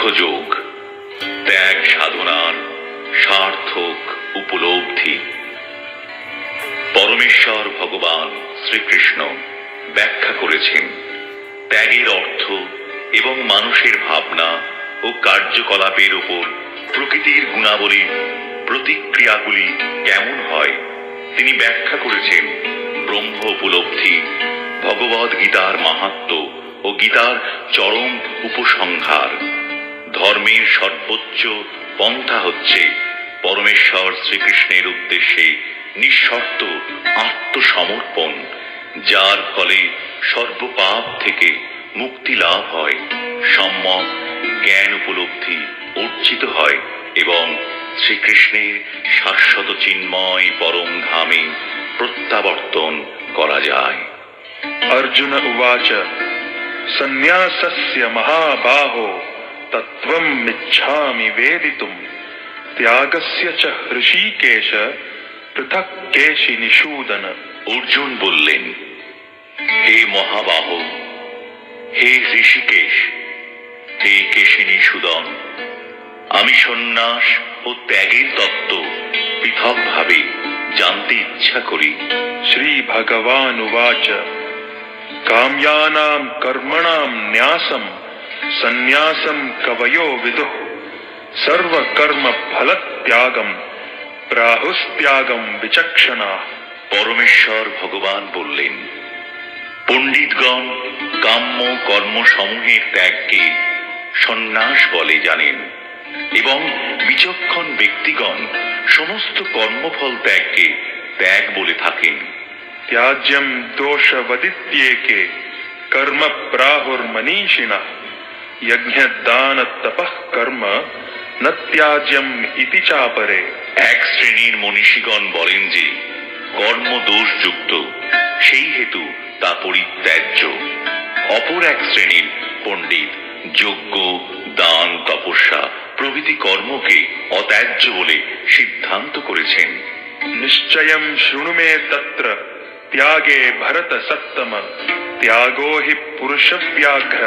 সাংখ্যযোগ ত্যাগ সাধনার সার্থক উপলব্ধি। পরমেশ্বর ভগবান শ্রীকৃষ্ণ ব্যাখ্যা করেছেন ত্যাগের অর্থ এবং মানুষের ভাবনা ও কার্যকলাপের উপর প্রকৃতির গুণাবলী প্রতিক্রিয়াগুলি কেমন হয় তিনি ব্যাখ্যা করেছেন ব্রহ্ম উপলব্ধি, ভগবদ গীতার মাহাত্ম্য ও গীতার চরম উপসংহার। ধর্মের সর্বোচ্চ পন্থা হচ্ছে পরমেশ্বর শ্রীকৃষ্ণের উদ্দেশ্যে নিঃশর্ত আত্মসমর্পণ, যার ফলে সর্বপাপ থেকে মুক্তি লাভ হয়, সম্যক জ্ঞান উপলব্ধি অর্জিত হয় এবং শ্রীকৃষ্ণের শাশ্বত চিন্ময় পরম ধামে প্রত্যাবর্তন করা যায়। अर्जुन उवाच सन्न्यासस्य महाबाहो तत्त्वं इच्छामि वेदितुम् त्यागस्य च ऋषिकेश पृथक् केशि निषूदन। অর্জুন বললেন, হে মহাবাহ, হে ঋষিকেশ, হে কেশিনী সুদন, আমি সন্ন্যাস ও ত্যাগের তত্ত্ব পৃথকভাবে জানতে ইচ্ছা করি। श्री भगवान् उवाच काम्यानां कर्मणां न्यासं सन्न्यासं कवयो विदुः सर्वकर्म फलत्यागं प्राहुस्त्यागं विचक्षणाः। পরমেশ্বর ভগবান বললেন, পণ্ডিতগণ কাম্য কর্মসমূহের ত্যাগকে সন্ন্যাস বলে জানেন এবং বিচক্ষণ ব্যক্তিগণ সমস্ত কর্মফল ত্যাগকে ত্যাগ বলে থাকেন। त्याज्यं दोषवदित्येके कर्म प्राहुर्मनीषिणः यज्ञदान तपः कर्म न त्याज्यम इति चापरे। এক শ্রেণীর মনীষীগণ বলেন যে কর্ম দোষযুক্ত, সেই হেতু তা পরিত্যাজ্য। অপর এক শ্রেণীর পণ্ডিত যজ্ঞ, দান, তপস্যা প্রভৃতি কর্মকে অত্যাজ্য বলে সিদ্ধান্ত করেছেন। निश्चयं शृणु मे तत्र त्यागे भरत सत्तम त्यागो हि पुरुष व्याघ्र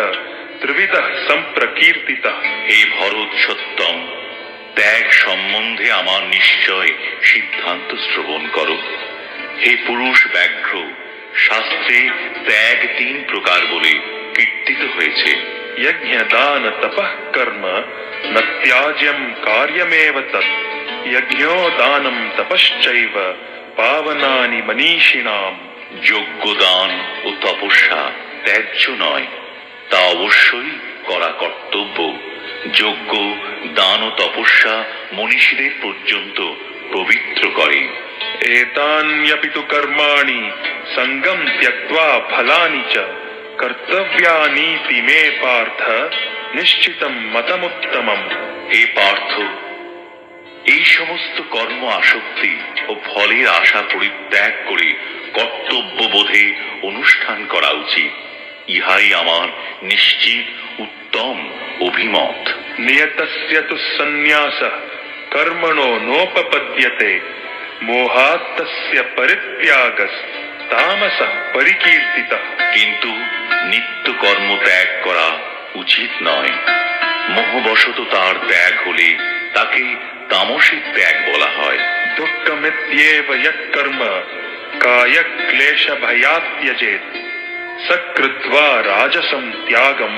त्रिविधः संप्रकीर्तितः। হে ভরত সত্যম, ত্যাগ সম্বন্ধে আমার নিশ্চয় সিদ্ধান্ত শ্রবণ করো। হে পুরুষ ব্যাঘ্র, শাস্ত্রে ত্যাগ 3 প্রকার বলে কীর্তিত হয়েছে। यज्ञ दान तपः कर्म न त्याज्यं कार्यमेव तत् यज्ञो दानं तपश्चैव पावनानि मनीषिणाम्। যজ্ঞ, দান ও তপস্যা ত্যায্য নয়, তা অবশ্যই করা কর্তব্য। যজ্ঞ, দান ও তপস্যা মনীষীদের পর্যন্ত পবিত্র করে। एतान्यपि तु कर्माणि संगं त्यक्त्वा फलानि च कर्तव्यानीति मे पार्थ निश्चितं मतमुत्तमम्। হে পার্থ, এই সমস্ত কর্ম আসক্তি ও ফলের আশা পরিত্যাগ করে কর্তব্য বোধে অনুষ্ঠান করা উচিত। ইহাই আমার নিশ্চিত উত্তম অভিমত। नियतस्य तु सन्न्यासः कर्मणो नोपपद्यते मोहात् तस्य परित्यागस्तामसः परिकीर्तितः। কিন্তু নিত্য কর্ম ত্যাগ করা উচিত নয়। মোহবশত তার ত্যাগ হলে তাকে তামসিক ত্যাগ বলা হয়। दुःखमित्येव यत्कर्म कायक्लेशभयात् त्यजेत् स कृत्वा राजसं त्यागं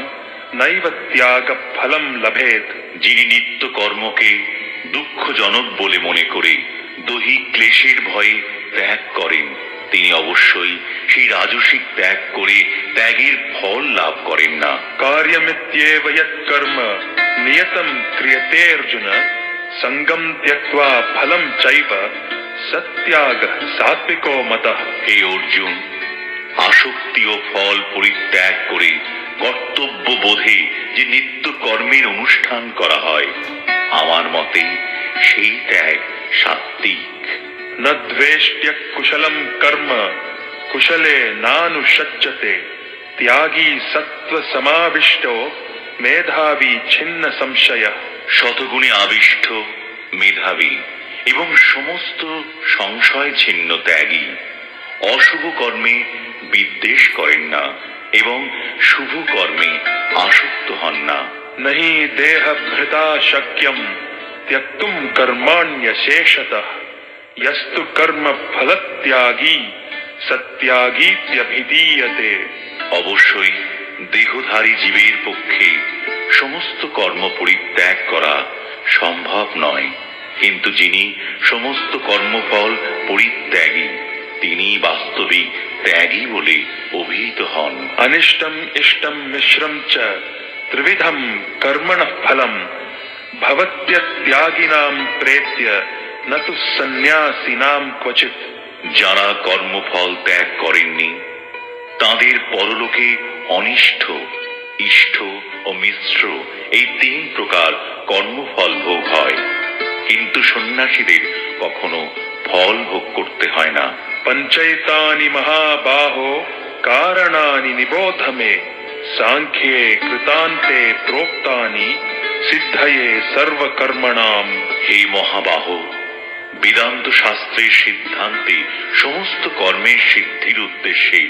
नैव त्यागफलं लभेत्। যিনি নিত্য কর্মকে দুঃখজনক বলে মনে করে দৈহিক ক্লেশের ভয়ে ত্যাগ করেন, তিনি অবশ্যই সেই রাজসিক ত্যাগ করে ত্যাগের ফল লাভ করেন না। कार्यमित्येव यत्कर्म नियतं क्रियते अर्जुन संगं त्यक्त्वा फलं चैव सत्यागः सात्विको मतः। হে অর্জুন, আসক্তি ও ফল পরিত্যাগ করে কর্তব্য বোধে যে নিত্য কর্মের অনুষ্ঠান করা হয়, আমার মতে সেই ত্যাগ সাত্বিক। न द्वेष्ट्य कुशलं कर्म कुशले नानुषज्जते त्यागी सत्व समाविष्टो मेधावी छिन्न संशयः। শতগুণে আবিষ্ট, মেধাবী এবং সমস্ত সংশয় ছিন্ন ত্যাগী অশুভ কর্মে বিদ্বেষ করেন না এবং শুভ কর্মে আসক্ত হন না। नहि देह भृता शक्यम त्यक्तुम कर्माण्यशेषतः यस्तु कर्म फलत्यागी সত্যাগীত্যভিধীয়তে। অবশ্যই দেহধারী জীবের পক্ষে সমস্ত কর্ম পরিত্যাগ করা সম্ভব নয়, কিন্তু যিনি সমস্ত কর্মফল পরিত্যাগী তিনি বাস্তবিক ত্যাগী বলে অভিহিত হন। অনিষ্টম ইষ্টম মিশ্রম চ ত্রিবিধম কর্মণঃ ফলম ভবত্যত্যাগিনাম প্রেত্য ন তু সন্ন্যাসিনাম ক্বচিৎ। যারা কর্মফল ত্যাগ করেননি তাদের পরলোকে অনিষ্ট, ইষ্ট ও মিশ্র এই 3 প্রকার কর্মফল ভোগ হয়, কিন্তু সন্ন্যাসীদের কখনো ফল ভোগ করতে হয় না। পঞ্চৈতানি মহাবাহো কারণানি নিবোধ মে সাংখ্যে কৃতান্তে প্रोक्तानि সিদ্ধয়ে সর্বকর্মণাম। হে মহাবাহ, বেদান্ত শাস্ত্রের সিদ্ধান্তে সমস্ত কর্মের সিদ্ধির উদ্দেশ্যে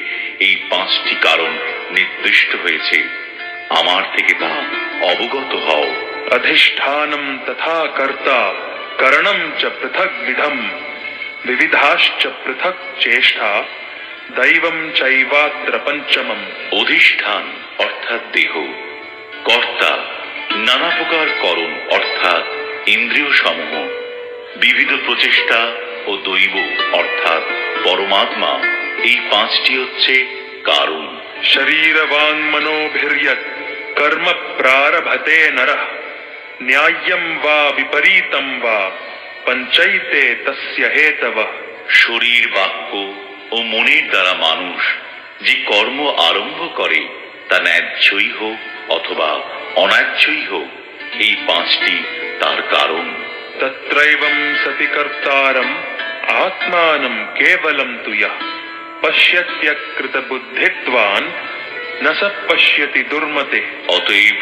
এই 5টি কারণ নির্দিষ্ট হয়েছে, আমার থেকে তা অবগত হও। অধিষ্ঠানম তথা কর্তা করণম চ পৃথক বিধম বিবিধাশ্চ পৃথক চেষ্টা দৈবম চৈবাত্র পঞ্চমম। অধিষ্ঠান অর্থাৎ দেহ, কর্তা নানা প্রকার করণ অর্থাৎ ইন্দ্রিয় সমূহ, বিবিধ প্রচেষ্টা ও দৈব অর্থাৎ পরমাত্মা, এই 5টি হচ্ছে কারণ। শরীর বাং মনোভির্যৎ কর্ম প্রারভতে নরঃ ন্যায়্যম বা বিপরীতম বা পঞ্চৈতে তস্য হেতবঃ। শরীর, বাক্য ও মনের দ্বারা মানুষ যে কর্ম আরম্ভ করে তা ন্যায্যই হোক অথবা অন্যায্যই হোক, এই 5টি তার কারণ। তত্রৈবং সতি কর্তারম আত্মানম কেবলম তু যঃ পশ্যত্যকৃত বুদ্ধিত্বান ন স পশ্যতি দুর্মতে। অতএব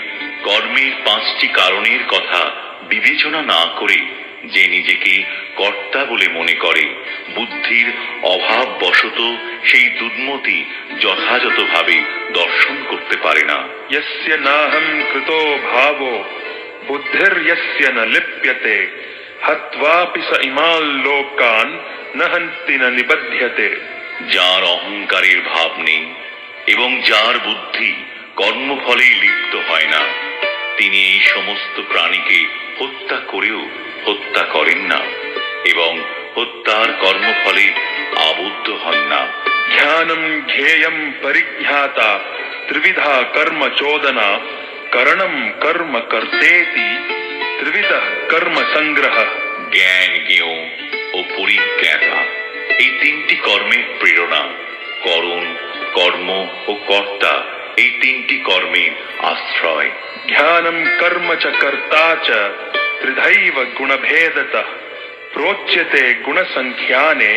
কর্মের 5টি কারণের কথা বিবেচনা না করে যে নিজেকে কর্তা বলে মনে করে, বুদ্ধির অভাববশত সেই দুর্মতি যথাযথভাবে দর্শন করতে পারে না। यस्य नाहं कृतो भावो बुद्धिर्यस्य न लिप्यते हत्वापि स इमान् लोकान् न हन्ति न निबध्यते। যার অহংকারের ভাব নেই এবং যার বুদ্ধি কর্মফলেই লিপ্ত হয় না, তিনি এই সমস্ত প্রাণীকে হত্যা করেও হত্যা করেন না এবং হত্যার কর্মফলে আবদ্ধ হন না। জ্ঞানম জ্ঞেয়ম পরিজ্ঞাতা ত্রিবিধা কর্ম চোদনা করণম কর্ম কর্তেতি ত্রিবিধ কর্ম সংগ্রহ। জ্ঞান, জ্ঞেয় ও পরিজ্ঞাতা এই 3টি কর্মের প্রেরণা, করণ, কর্ম ও কর্তা এই 3টি কর্মের আশ্রয়। জ্ঞানম কর্ম চ কর্তা চ ত্রিধৈব গুণভেদতঃ প্रोच्यते গুণ সংখ্যানে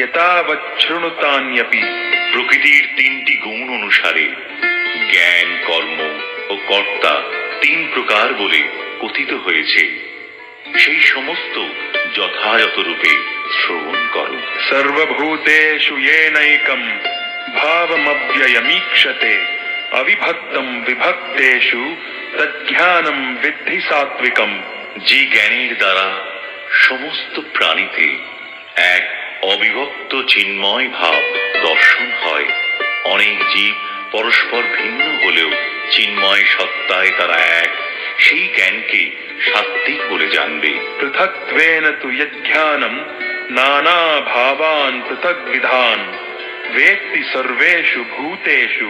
यतावत् शृणुतान्यपि। প্রকৃতির 3টি গুণ অনুসারে জ্ঞান, কর্ম ও কর্তা 3 প্রকার বলে কথিত হয়েছে, সেই সমস্ত যথাযথ রূপে শ্রবণ করো। সর্বভূতেষু येनैकं भावमव्ययमीक्षते अविभक्तं विभक्तेषु तज्ज्ञानं विद्धि सात्विकम्। যে জ্ঞানের দ্বারা সমস্ত প্রাণীতে এক অবিভক্ত চিন্ময় ভাব দর্শন হয়, অনেক জীব পরস্পর ভিন্ন হলেও চিন্ময় সত্তায় তারা এক, সেই জ্ঞানকে সাত্ত্বিক বলে জানবে। পৃথক্ত্বেন তু যজ্ঞানম নানা ভাবান পৃথগ্বিধান वेत्ति सर्वेषु भूतेषु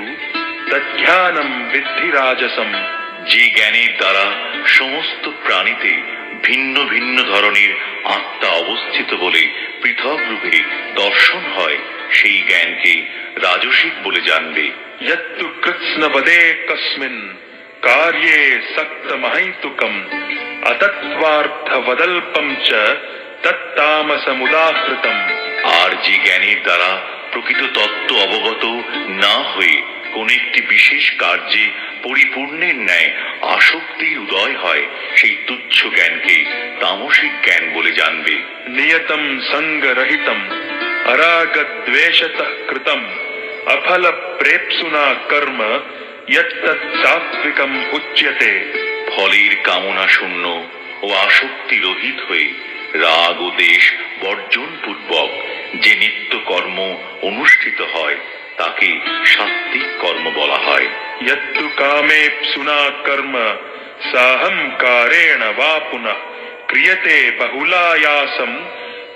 तज्ज्ञानं विद्धि राजसम्। যে জ্ঞানের দ্বারা সমস্ত প্রাণীতে ভিন্ন ভিন্ন ধরনের আত্মা অবস্থিত বলে পৃথক রূপে দর্শন হয়, সেই জ্ঞানকে রাজসিক বলে জানবে। यत्तु कृत्स्नवदे कस्मिन् कार्ये सक्तमहैतुकम् अतत्त्वार्थवदल्पं च तत्तामसमुदाहृतम्। আর যে জ্ঞানের দ্বারা প্রকৃত তত্ত্ব অবগত না হয়ে কোন একটি বিশেষ কার্যে পরিপূর্ণের ন্যায় আসক্তির উদয় হয়, সেই তুচ্ছ জ্ঞানকে তামসিক জ্ঞান বলে জানবে। नियतं संगरहितं अरागद्वेषतः कृतं अफल प्रेप्सुना कर्म यत्तत् सात्विकम् उच्यते। ফলের কামনা শূন্য ও আসক্তি রহিত হয়ে রাগ ও দেশ বর্জন পূর্বক যে নিত্য কর্ম অনুষ্ঠিত হয় তাকে সাত্ত্বিক কর্ম বলা হয়। यत्तु कामेप्सुना कर्म साहंकारेण वा पुनः क्रियते बहुलायासं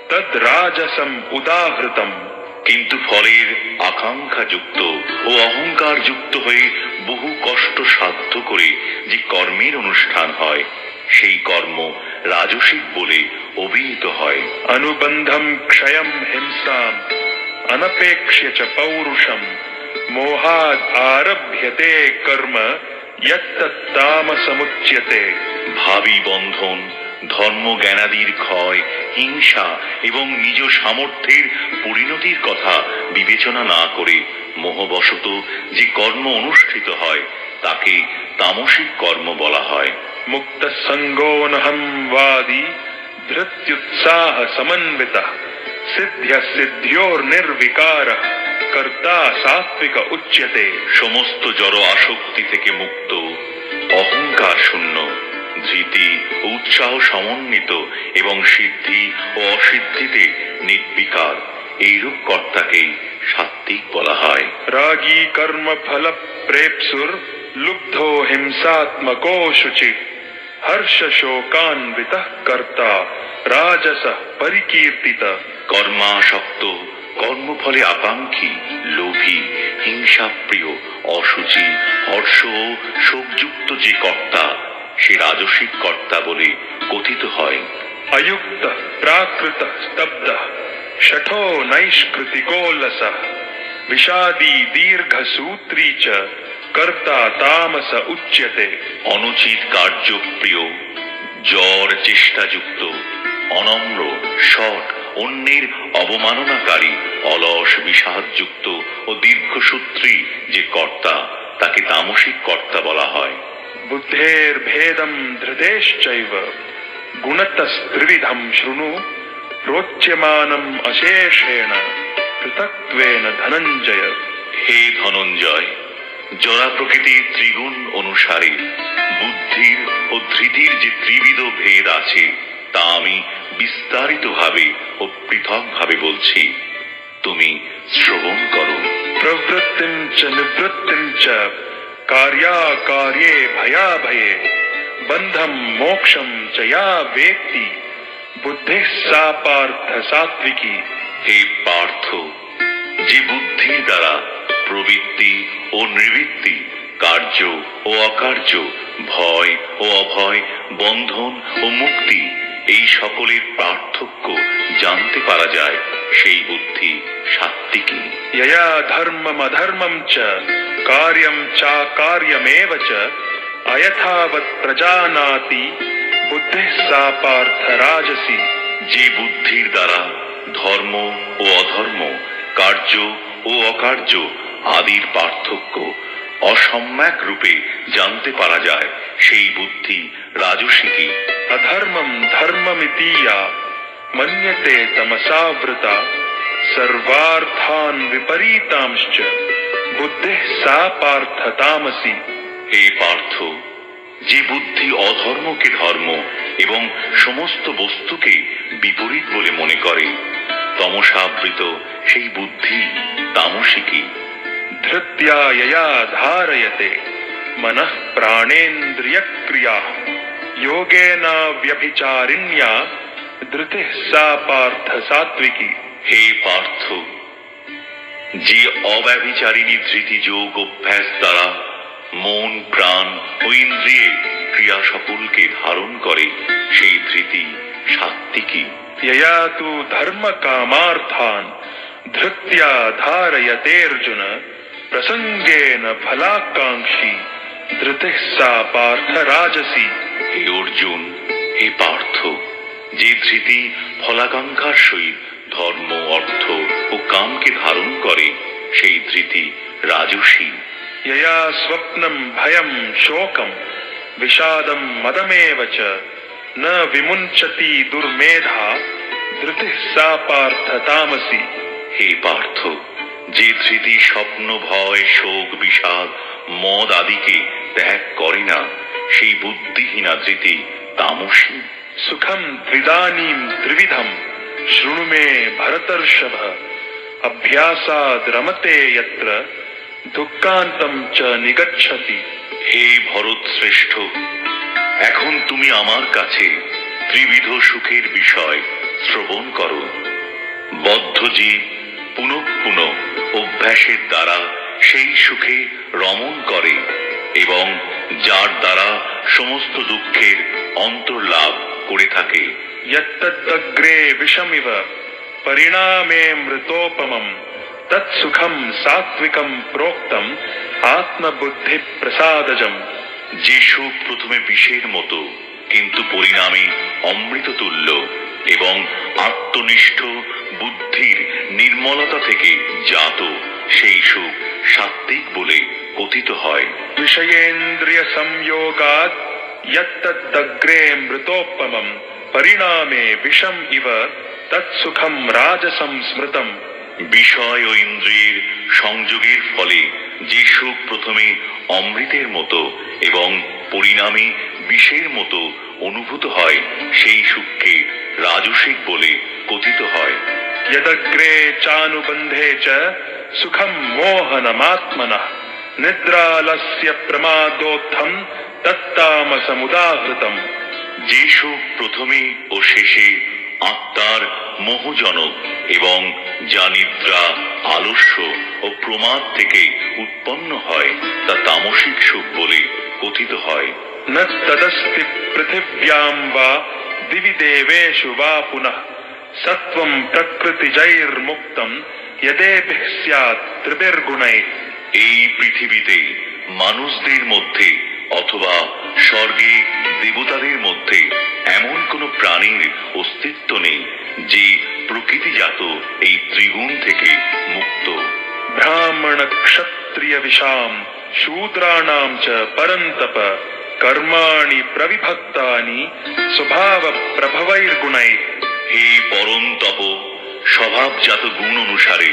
तद् राजसं उदाहृतम्। কিন্তু ফলের আকাঙ্ক্ষা যুক্ত ও অহংকার যুক্ত হয়ে বহু কষ্ট সাধ্য করে যে কর্মের অনুষ্ঠান হয় সেই কর্ম রাজসিক বলে অভিহিত হয়। अनुबंधं क्षयं हिंसां अनपेक्ष्य च पौरुषं मोहाद् आरभ्यते कर्म यत्तत् तामसमुच्यते। ভাবী বন্ধন, ধর্ম জ্ঞানাদির ক্ষয়, হিংসা এবং নিজ সামর্থ্যের পরিণতির কথা বিবেচনা না করে মোহবশত যে কর্ম অনুষ্ঠিত হয় তাকে তামসিক কর্ম বলা হয়। मुक्त संगोनहं वादी धृत्युत्साह समन्वितः सिद्ध्य सिद्ध्योर्निर्विकारः कर्ता सात्विक उच्यते। সমস্ত জড় আসক্তি থেকে মুক্ত, অহংকার শূন্য, ধৃতি ও উৎসাহ সমন্বিত এবং সিদ্ধি ও অসিদ্ধিতে নির্বিকার এইরূপ কর্তাকেই সাত্ত্বিক বলা হয়। रागी कर्म फल प्रेप्सुर लुब्धो हिंसात्मको शुचि हर्ष शोकान्वितः कर्ता राजसः परिकीर्तितः। কর্মাসক্ত, কর্মফলে আকাঙ্ক্ষী, লোভী, হিংসাপ্রিয়, অসুচি, হর্ষ ও শোকযুক্ত যে কর্তা সে রাজসিক কর্তা বলে কথিত হয়। अयुक्त प्राकृत स्तब्ध शठो नैष्कृतिको लसः विषादी दीर्घ सूत्री च कर्ता तामस उच्यते। অনুচিত কার্যপ্রিয়, জ্বর চেষ্টাযুক্ত, অনম্র, শট, অন্যের অবমাননাকারী, অলস, বিষাদযুক্ত ও দীর্ঘসূত্রী যে কর্তা তাকে তামসিক কর্তা বলা হয়। बुद्धेर्भेदं धृतेश्चैव गुणतस्त्रिविधं शृणु प्रोच्यमानम् अशेषेण पृथक्त्वेन धनञ्जय। হে ধনঞ্জয়, জড়া প্রকৃতির ত্রিগুণ অনুসারে বুদ্ধির ও ধৃতির যে ত্রিবিধ ভেদ আছে তা আমি বিস্তারিতভাবে ও পৃথকভাবে বলছি, তুমি শ্রবণ করো। प्रवृत्तिं च निवृत्तिं च कार्याकार्ये भयाभये बन्धं मोक्षं च या वेत्ति बुद्धिः सा पार्थ सात्विकी। হে পার্থ, যে বুদ্ধির দ্বারা প্রবৃত্তি ও নিবৃত্তি, কার্য ও অকার্য, ভয় ও অভয়, বন্ধন ও মুক্তি এই সকলের পার্থক্য জানতে পারা যায় সেই বুদ্ধি সাত্ত্বিকী। यया धर्मम् अधर्मं च कार्यं चाकार्यमेव च अयथावत् प्रजानाति बुद्धिः सा पार्थ राजसी। যে বুদ্ধির দ্বারা ধর্ম ও অধর্ম, কার্য ও অকার্য আদির পার্থক্য অসম্যক রূপে জানতে পারা যায় সেই বুদ্ধি রাজসিকী। अधर्मं धर्ममिति या मन्यते तमसावृता सर्वार्थान् विपरीतांश्च बुद्धिः सा पार्थ तामसी। হে পার্থ, যে বুদ্ধি অধর্মকে ধর্ম এবং সমস্ত বস্তুকে বিপরীত বলে মনে করে তমসাবৃত সেই বুদ্ধি তামসিকী। धृत्या यया धारयते मनः प्राणेन्द्रियक्रियाः योगेन व्यभिचारिण्या धृतिः सा पार्थ सात्विकी। হে পার্থ, যে অব্যভিচারিণী ধৃতি যোগ অভ্যাস দ্বারা মন, প্রাণ ও ইন্দ্রিয়ে ক্রিয়া সকলকে ধারণ করে সেই ধৃতি সাত্ত্বিকী। यया तु धर्म कामार्थान् धृत्या धारयतेऽर्जुन प्रसंगेन फलाकांक्षी धृतिः सा पार्थ राजसी। হে অর্জুন, হে পার্থ, যে ধৃতি ফলাকাঙ্ক্ষার সহিত ধর্ম, অর্থ ও কামকে ধারণ করে সেই ধৃতি রাজসী। यया स्वप्नं भयं शोकं विषादं मदमेव च न विमुञ्चति दुर्मेधा धृतिः सा पार्थ तामसी। হে পার্থ, যে ধৃতি স্বপ্ন, ভয়, শোক, বিষাদ ও মদ আদিকে ত্যাগ করে না, সেই বুদ্ধিহীনা ধৃতি তামসী। सुखम त्रिदानीम त्रिविधम शृणु मे भरतर्षभ अभ्यासाद रमते यत्र दुःखान्तम च निगच्छति। হে ভরত শ্রেষ্ঠ, এখন তুমি আমার কাছে ত্রিবিধ সুখের বিষয় শ্রবণ করো। বদ্ধ জীব পুনঃ পুনঃ অভ্যাসের দ্বারা সেই সুখে রমণ করে এবং যার দ্বারা সমস্ত দুঃখের অন্তর্লাভ করে থাকে। यत्तदग्रे विषमिव परिणामे मृतोपमम् तत्सुखम सात्विकम प्रोक्तम आत्मबुद्धि प्रसादजम। যে সুখ প্রথমে বিষের মতো কিন্তু পরিণামে অমৃত তুল্য এবং আত্মনিষ্ঠ বুদ্ধির নির্মলতা থেকে জাত, সেই সুখ সাত্ত্বিক বলে কথিত হয়। विषयेन्द्रिय संयोगाद यत्तदग्रे मृतोपमम् परिणामे विषम इव तत्सुखम राजसं स्मृतम्। বিষয় ও ইন্দ্রিয়ের সংযোগের ফলে যে সুখ প্রথমে অমৃতের মতো এবং পরিণামে বিষের মতো অনুভূত হয়, সেই সুখকে রাজসিক বলে কথিত হয়। यदग्रे चानुबन्धे च सुखम मोहनमात्मनः निद्रालस्य प्रमादोत्थम तत्तामसमुदाहृतम्। যে সুখ প্রথমে ও শেষে আত্মার মোহজনক এবং যা নিদ্রা, আলস্য ও প্রমাদ থেকে উৎপন্ন হয়, তা তামসিক সুখ বলে কথিত হয়। न तदस्ति पृथिव्यां वा दिवि देवेषु वा पुनः सत्वं प्रकृतिजैर्मुक्तं यदेभिः स्यात् त्रिभिर्गुणैः। এই পৃথিবীতে মানুষদের মধ্যে অথবা স্বর্গে দেবতাদের মধ্যে এমন কোন প্রাণীর অস্তিত্ব নেই যে প্রকৃতিজাত এই ত্রিগুণ থেকে মুক্ত। ब्राह्मण क्षत्रिय विशाम शूद्राणां च परन्तप कर्माणि प्रविभक्तानि स्वभाव प्रभवैर्गुणैः। হে পরম তপ, স্বভাবজাত গুণ অনুসারে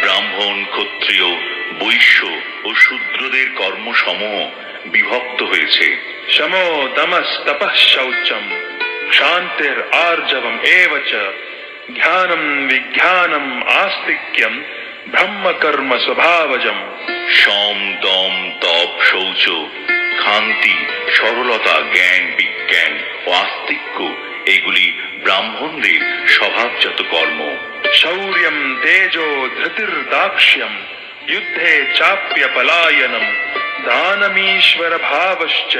ব্রাহ্মণ, ক্ষত্রিয়, বৈশ্য ও শূদ্রদের কর্মসমূহ বিভক্ত হয়েছে। शमो दमस्तपः शौचम क्षान्तिर् आर्जवम् एव च ज्ञानं विज्ञानम् आस्तिक्यं ब्रह्म कर्म स्वभावजम्। সম, দম, তপ, শৌচ, ক্ষান্তি, সরলতা, জ্ঞান, বিজ্ঞান ও আস্তিক্য এগুলি ব্রাহ্মণদের স্বভাবজাত কর্ম। शौर्यं तेजो धृतिर्दाक्ष्यं युद्धे चाप्य पलायनम् दानमीश्वर भावश्च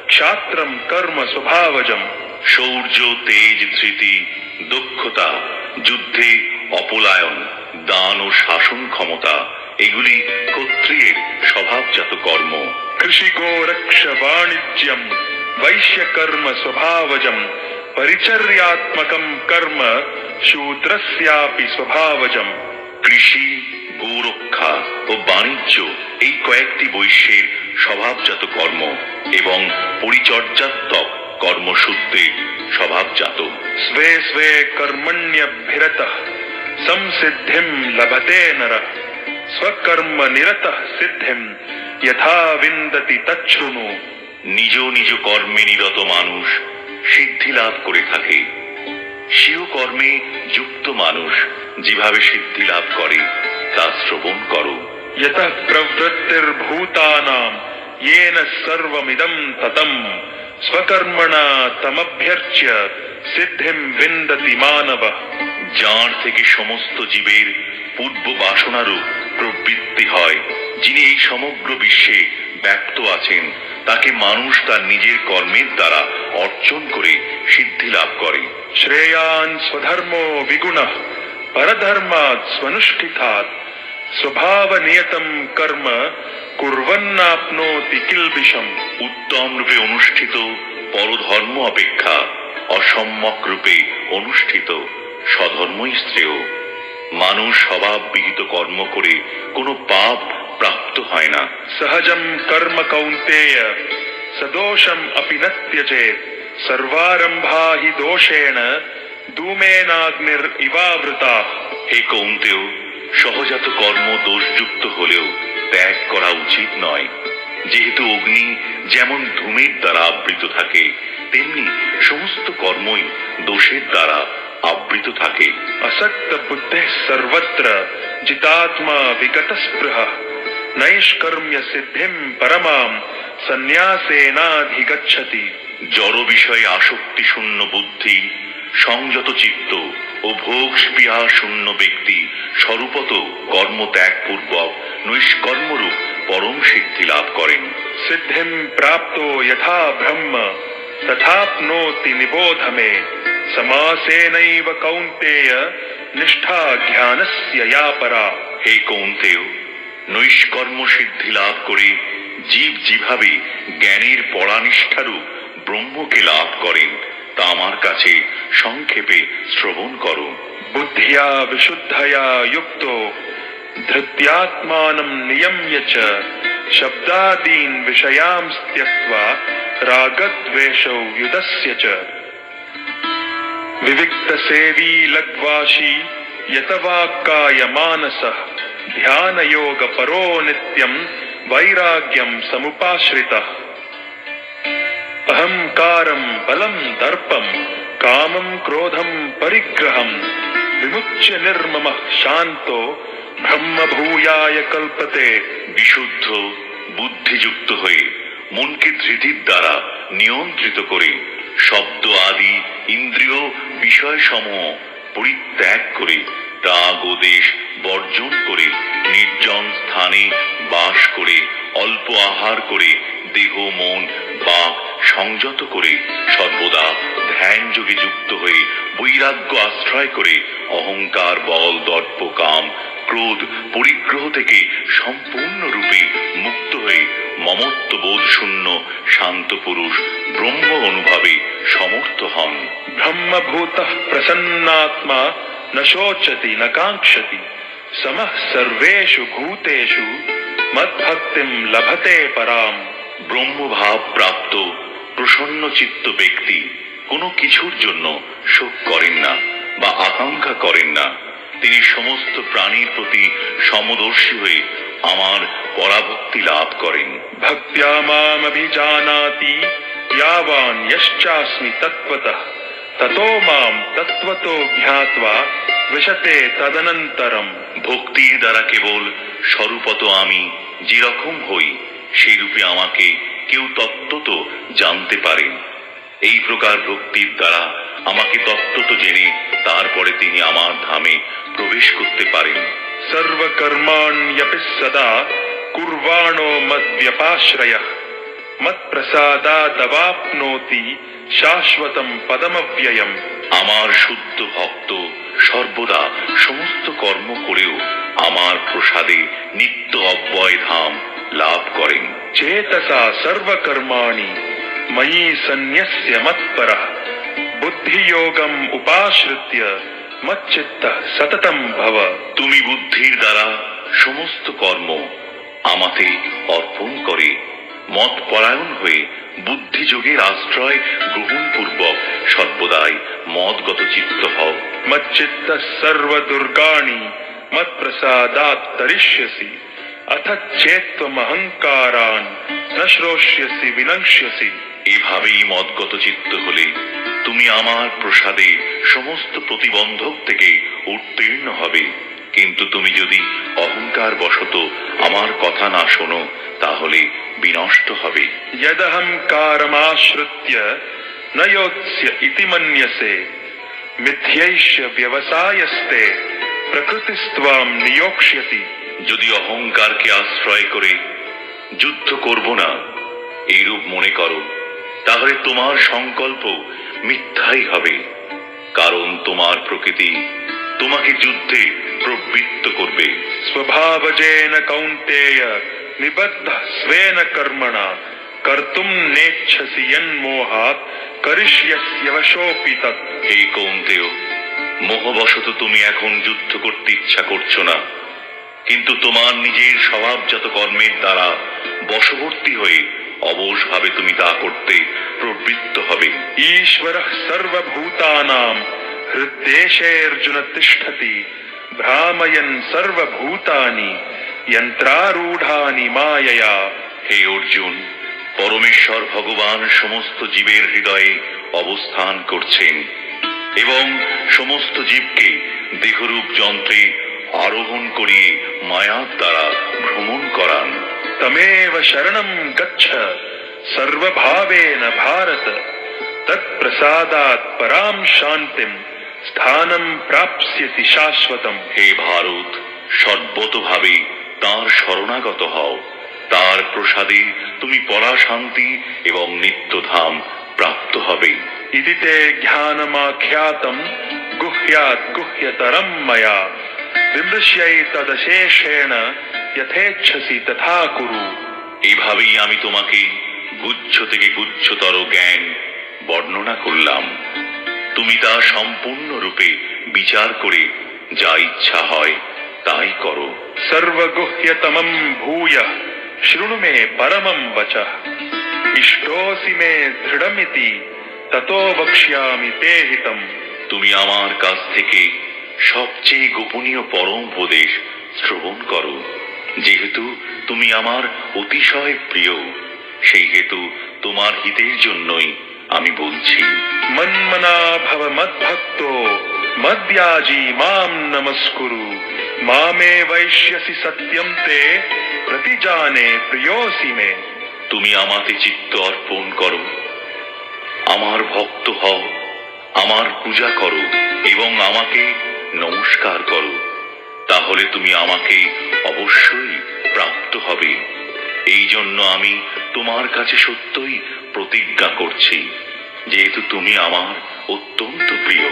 क्षात्रं कर्म स्वभावजम्। শৌর্য, তেজ, ধৃতি, দক্ষতা, যুদ্ধে অপলায়ন, দান ও শাসন ক্ষমতা এগুলি ক্ষত্রিয়ের স্বভাবজাত কর্ম। कृषि गोरक्ष वाणिज्यं वैश्य कर्म स्वभावजम् परिचर्यात्मकं कर्म शूद्रस्यापि स्वभावजम्। কৃষি, গোরক্ষা ও বাণিজ্য এই কয়েকটি বৈশ্যের স্বভাবজাত কর্ম এবং পরিচর্যাত্মক কর্মসূত্রের স্বভাবজাত। स्वे स्वे कर्मण्यभिरतः संसिद्धिं लभते नरः स्वकर्म निरतः सिद्धिं यथा विन्दति तच्छृणु। নিজ নিজ কর্মে নিরত মানুষ সিদ্ধি লাভ করে থাকে। স্বীয় কর্মে যুক্ত মানুষ যেভাবে সিদ্ধি লাভ করে তা শ্রবণ করো। यतः प्रवृत्तिर्भूतानां येन सर्वमिदं ततम् स्वकर्मणा तमभ्यर्च्य सिद्धिं विन्दति मानवः। যার থেকে সমস্ত জীবের পূর্ব বাসনারূপ প্রবৃত্তি হয়, যিনি এই সমগ্র বিশ্বে ব্যক্ত আছেন, তাকে মানুষ তার নিজের কর্মের দ্বারা অর্জন করে সিদ্ধি লাভ করে। श्रेयान् स्वधर्मो विगुणः परधर्मात् स्वनुष्ठितात् स्वभावनियतं कर्म कुर्वन्नाप्नोति किल्बिषम्। উত্তম রূপে অনুষ্ঠিত পরধর্ম অপেক্ষা অসম্যক রূপে অনুষ্ঠিত স্বধর্মই শ্রেয়। মানুষ স্বভাববিহিত কর্ম করে কোনো পাপ প্রাপ্ত হয় না। सहजं कर्म कौन्तेय सदोषम् अपि न त्यजेत् सर्वारम्भा हि दोषेण धूमेनाग्निरिवावृताः। হে কৌন্তেয়, সহজাত কর্ম দোষযুক্ত হলেও ত্যাগ করা উচিত নয়। যেহেতু অগ্নি যেমন ধূমের দ্বারা আবৃত থাকে, তেমনি সমস্ত কর্মই দোষের দ্বারা আবৃত থাকে। असक्त बुद्धिः सर्वत्र जितात्मा विगत स्पृह नैष्कर्म्य सिद्धिं परमां सन्न्यासेनाधिगच्छति। জড় বিষয়ে আসক্তি শূন্য বুদ্ধি, সংযত চিত্ত ও ভোগ স্পৃহা শূন্য ব্যক্তি স্বরূপত কর্মত্যাগ পূর্বক নৈষ্কর্মরূপ পরম সিদ্ধি লাভ করেন। सिद्धिं प्राप्तो यथा ब्रह्म तथाप्नोति निबोध मे समासेनैव कौन्तेय निष्ठा ज्ञानस्य या परा। হে কৌন্তেয়, নৈষ্কর্ম সিদ্ধি লাভ করে জীব যেভাবে জ্ঞানের পরানিষ্ঠারূপ ব্রহ্মকে লাভ করেন তা আমার কাছে সংক্ষেপে শ্রবণ করো। बुद्धिया विशुद्धया युक्तो धृत्यात्मानं नियम्य च शब्दादीन् विषयांस् त्यक्त्वा रागद्वेषौ युधस्य च विविक्तसेवी लग्वाशी यतवाक्काय मानसः ध्यानयोगपरो नित्यं वैराग्यं समुपाश्रितः। अहंकारं बलं दर्पं कामं क्रोधं परिग्रहं विमुच्य निर्ममः शान्तो ब्रह्मभूयाय कल्पते। বিশুদ্ধ বুদ্ধিযুক্ত হয়ে মনকে ধৃতির দ্বারা নিয়ন্ত্রিত করে শব্দ আদি ইন্দ্রিয় বিষয় সমূহ পরিত্যাগ করে রাগ ও দেশ বর্জন করে নির্জন স্থানে বাস করে অল্প আহার করে দেহ মন বাক সংযত করে সর্বদা ধ্যান যোগে যুক্ত হয়ে বৈরাগ্য আশ্রয় করে অহংকার বল দর্প কাম ক্রোধ পরিগ্রহ থেকে সম্পূর্ণরূপে মুক্ত হয়ে মমত্ব বোধ শূন্য শান্ত পুরুষ ব্রহ্ম অনুভবে সমর্থ হন। ब्रह्मभूतः प्रसन्नात्मा न शोचति न काङ्क्षति समः सर्वेषु भूतेषु मद्भक्तिं लभते पराम्। ব্রহ্মভাব প্রাপ্ত প্রসন্ন চিত্ত ব্যক্তি কোনো কিছুর জন্য শোক করেন না বা আকাঙ্ক্ষা করেন না। তিনি সমস্ত প্রাণীর প্রতি সমদর্শী হয়ে আমার পরাভক্তি লাভ করেন। भक्त्या मामभिजानाति यावान् यश्चास्मि तत्त्वतः ततो मां तत्त्वतो ज्ञात्वा विशते तदनन्तरम्। ভক্তির দ্বারা কেবল স্বরূপত আমি যেরকম হই সেই রূপে আমাকে কেউ তত্ত্বত জানতে পারেন। এই প্রকার ভক্তির দ্বারা আমাকে তত্ত্বত জেনে তারপরে তিনি আমার ধামে প্রবেশ করতে পারেন। सर्वकर्माण्यपि सदा कुर्वाणो मद्व्यपाश्रयः मत्प्रसादादवाप्नोति शाश्वतं पदमव्ययम्। আমার শুদ্ধ ভক্ত সর্বদা সমস্ত কর্ম করেও আমার প্রসাদে নিত্য অব্যয় ধাম লাভ করেন। चेतसा सर्वकर्माणि मयि सन्न्यस्य मत्परः बुद्धियोगम् उपाश्रित्य मच्चित्तः सततं भव। তুমি বুদ্ধির দ্বারা সমস্ত কর্ম আমাতে অর্পণ করে মত পরায়ণ হয়ে বুদ্ধিযোগের আশ্রয় গ্রহণ পূর্বক সর্বদাই মদগত চিত্ত হও। मच्चित्तः सर्वदुर्गाणि मत्प्रसादात् तरिष्यसि अथ चेत्त्वमहङ्कारान् न श्रोष्यसि विनङ्क्ष्यसि। এভাবেই মদগত চিত্ত হলে তুমি আমার প্রসাদে সমস্ত প্রতিবন্ধক থেকে উত্তীর্ণ হবে। কিন্তু তুমি যদি অহংকার বশত আমার কথা না শোনো তাহলে বিনষ্ট হবে। यदहङ्कारमाश्रित्य न योत्स्य इति मन्यसे मिथ्यैष्य व्यवसायस्ते प्रकृतिस्त्वां नियोक्ष्यति। যদি অহংকারকে আশ্রয় করে যুদ্ধ করব না এইরূপ মনে করো তাহলে তোমার সংকল্প মিথ্যাই হবে, কারণ তোমার প্রকৃতি তোমাকে যুদ্ধে প্রবৃত্ত করবে। स्वभावजेन कौन्तेय निबद्धः स्वेन कर्मणा कर्तुं नेच्छसि यन्मोहात् करिष्यस्य वशोऽपि तत्। হে কৌন্তেয়, মোহবশত তুমি এখন যুদ্ধ করতে ইচ্ছা করছো না, কিন্তু তোমার নিজের স্বভাবজাত কর্মের দ্বারা বশবর্তী হয়ে অবশ ভাবে তুমি তা করতে প্রবৃত্ত হবে। ईश्वरः सर्वभूतानां हृद्देशेऽर्जुन तिष्ठति भ्रामयन् सर्वभूतानि यन्त्रारूढानि मायया হে অর্জুন, পরমেশ্বর ভগবান সমস্ত জীবের হৃদয়ে অবস্থান করছেন এবং সমস্ত জীবকে দেহরূপ যন্ত্রে আরোহণ করিয়ে মায়ার দ্বারা ভ্রমণ করান। तमेव शरणं गच्छ सर्वभावेन भारत तत्प्रसादात् परां शान्तिं स्थानं प्राप्स्यसि शाश्वतम्। হে ভারত, সর্বতভাবে তাঁর শরণাগত হও, তার প্রসাদে তুমি পরা শান্তি এবং নিত্যধাম প্রাপ্ত হবে। इति ते ज्ञानमाख्यातं गुह्यात् गुह्यतरं मया विमृश्यैतदशेषेण यथेच्छसि तथा कुरु। এইভাবেই আমি তোমাকে গুচ্ছ থেকে গুচ্ছতর জ্ঞান বর্ণনা করলাম। তুমি তা সম্পূর্ণরূপে বিচার করে যা ইচ্ছা হয় তাই করো। सर्वगुह्यतमं भूयः शृणु मे परमं वचः इष्टोऽसि मे दृढमिति ततो वक्ष्यामि ते हितम्। তুমি আমার কাছ থেকে সবচেয়ে গোপনীয় পরম উপদেশ শ্রবণ করো। যেহেতু তুমি আমার অতিশয় প্রিয়, সেই হেতু তোমার হিতের জন্যই আমি বলছি। मन्मना भव मद्भक्तो मद्याजी मां नमस्कुरु मामे वैश्यसि सत्यं ते प्रतिजाने प्रियोऽसि मे। তুমি আমাতে চিত্ত অর্পণ করো, আমার ভক্ত হও, আমার পূজা করো এবং আমাকে নমস্কার করো, তাহলে তুমি আমাকে অবশ্যই প্রাপ্ত হবে। এই জন্য আমি তোমার কাছে সত্যই প্রতিজ্ঞা করছি, যেহেতু তুমি আমার অত্যন্ত প্রিয়।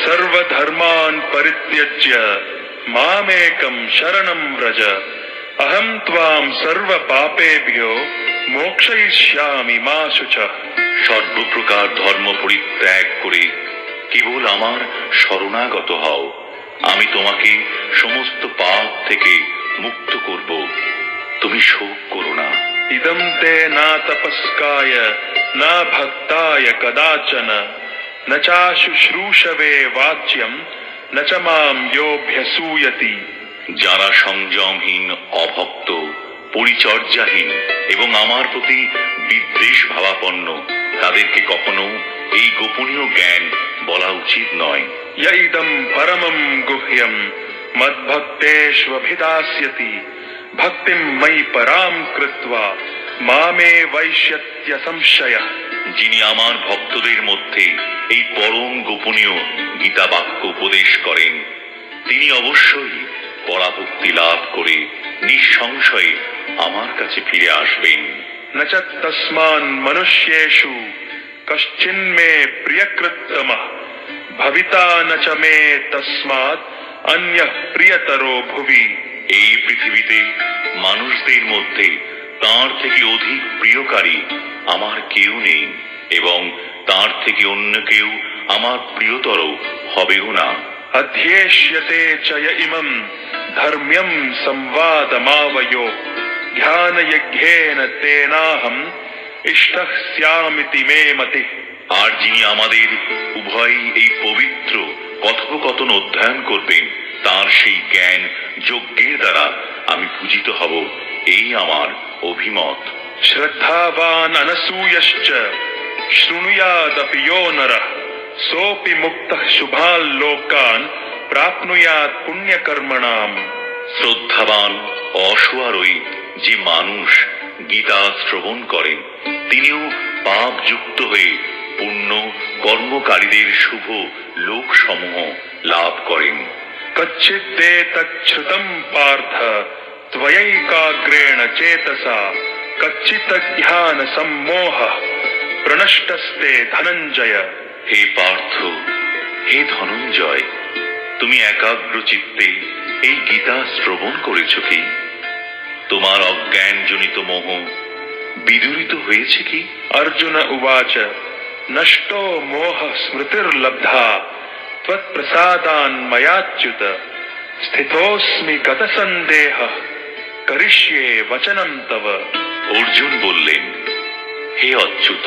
सर्वधर्मान् परित्यज्य मामेकं शरणं व्रज अहं त्वां सर्वपापेभ्यो मोक्षयिष्यामि मा शुचः। সর্বপ্রকার ধর্ম পরিত্যাগ করে কেবল আমার শরণাগত হও, আমি তোমাকে সমস্ত পাপ থেকে মুক্ত করব। তুমি শোক করো না। इदं ते न तपस्काय न भक्ताय कदाचन न चाशुश्रूषवे वाच्यं न च मां योऽभ्यसूयति। যারা সংযমহীন, অভক্ত, পরিচর্যাহীন এবং আমার প্রতি বিদ্বেষ ভাবাপন্ন, তাদেরকে কখনো এই গোপনীয় জ্ঞান বলা উচিত নয়। य इदं परमं गुह्यं मद्भक्तेष्वभिधास्यति भक्तिं मयि परां कृत्वा मामे वैश्यत्य संशयः। যিনি আমার ভক্তদের মধ্যে এই পরম গোপনীয় গীতা বাক্য উপদেশ করেন, তিনি অবশ্যই পরাভক্তি লাভ করে নিঃসংশয়ে আমার কাছে ফিরে আসবেন। न च तस्मान् मनुष्येषु कश्चिन्मे प्रियकृत्तमः भविता न च मे तस्मात् अन्यः प्रियतरो भुवि। এই পৃথিবীতে মানুষদের মধ্যে তার থেকে অধিক প্রিয়কারী আমার কেউ নেই এবং তার থেকে অন্য কেউ আমার প্রিয়তর হবেও না। अध्येष्यते च य इमं धर्म्यं संवादमावयो ध्यानयज्ञेन तेनाहम् इष्टः स्यामिति मे मतिः। আর যিনি আমাদের উভয় এই পবিত্র কথোপকথন অধ্যয়ন করবেন, তার সেই জ্ঞান যজ্ঞের দ্বারা আমি পূজিত হব, এই আমার অভিমত। श्रद्धावान् अनसूयश्च शृणुयादपि यो नरः सोऽपि मुक्तः शुभान् लोकान् प्राप्नुयात् पुण्यकर्मणाम्। শ্রদ্ধাবান অসুয়ারই যে মানুষ গীতা শ্রবণ করেন, তিনিও পাপযুক্ত হয়ে পুণ্য কর্মকারীদের শুভ লোকসমূহ লাভ করেন। कच्चिदेतच्छ्रुतं पार्थ त्वयैकाग्रेण चेतसा कच्चिदज्ञानसम्मोहः प्रनष्टस्ते धनञ्जय। হে পার্থ, হে ধনঞ্জয়, তুমি একাগ্র চিত্তে এই গীতা শ্রবণ করেছ কি? তোমার অজ্ঞানজনিত মোহ বিদূরিত হয়েছে কি? अर्जुन उवाच नष्टो मोहः स्मृतिर्लब्धा त्वत्प्रसादान् मयाच्युत स्थितोऽस्मि गतसन्देहः करिष्ये वचनं तव। অর্জুন বললেন, হে অচ্যুত,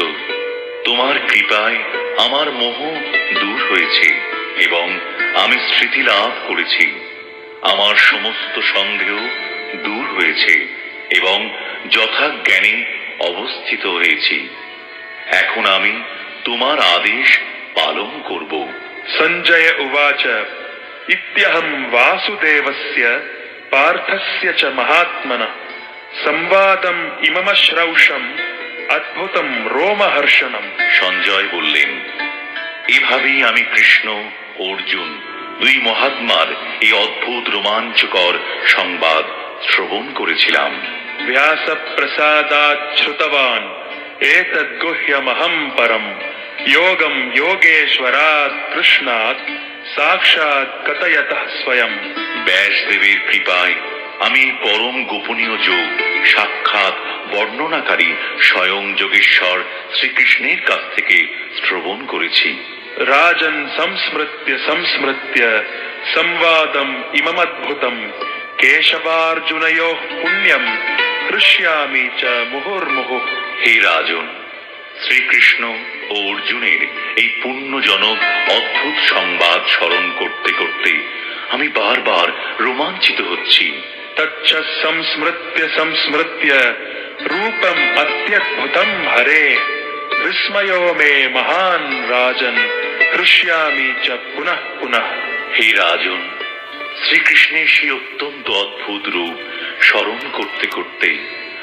তোমার কৃপায় আমার মোহ দূর হয়েছে এবং আমি স্মৃতি লাভ করেছি। আমার সমস্ত সন্দেহ দূর হয়েছে এবং যথাজ্ঞানে অবস্থিত হয়েছি। এখন আমি তোমার আদেশ পালন করব। संजय उवाच इत्यहं वासुदेवस्य पार्थस्य च महात्मनः संवादम् इममश्रौषम् अद्भुतं रोमहर्षणम्। সঞ্জয় বললেন, এভাবেই আমি কৃষ্ণ ও অর্জুন দুই মহাত্মার এই অদ্ভুত রোমাঞ্চকর সংবাদ শ্রবণ করেছিলাম। व्यासप्रसादात् श्रुतवान् एतद्गुह्यमहं परम् योगं योगेश्वरात् कृष्णात् साक्षात् कथयतः स्वयं। ব্যাসদেবের কৃপায় আমি পরম গোপনীয় যোগ সাক্ষাৎ বর্ণনাকারী স্বয়ং যোগেশ্বর শ্রীকৃষ্ণের কাছ থেকে শ্রবণ করেছি। राजन् संस्मृत्य संस्मृत्य संवादम् इममद्भुतम् केशवार्जुनयोः पुण्यम् हृष्यामि च मुहुर्मुहुः। হে রাজন, শ্রীকৃষ্ণ ও অর্জুনের এই পুণ্যজনক অদ্ভুত সংবাদ স্মরণ করতে করতে আমি বারবার রোমাঞ্চিত হচ্ছি। तच्च संस्मृत्य संस्मृत्य रूपम् अत्यद्भुतम् हरे विस्मयो मे महान् राजन् हृष्यामि च पुनः पुनः। হে রাজন, শ্রীকৃষ্ণের সেই অত্যন্ত অদ্ভুত রূপ স্মরণ করতে করতে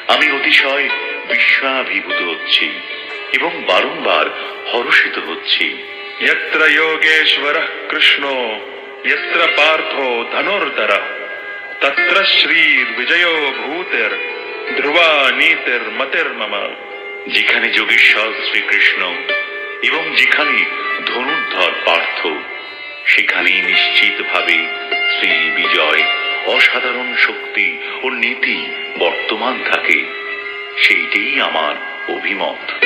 আমি অতিশয় বিস্ময়াভিভূত হচ্ছি এবং বারংবার হর্ষিত হচ্ছি। यत्र योगेश्वरः कृष्णो यत्र पार्थो धनुर्धरः तत्र श्रीर्विजयो भूतिर् ध्रुवा नीतिर्मतिर्मम। যেখানে যোগেশ্বর শ্রীকৃষ্ণ এবং যেখানে ধনুর্ধর পার্থ, সেখানেই নিশ্চিতভাবে শ্রী বিজয়, অসাধারণ শক্তি ও নীতি বর্তমান থাকে। সেইটাই আমার অভিমত।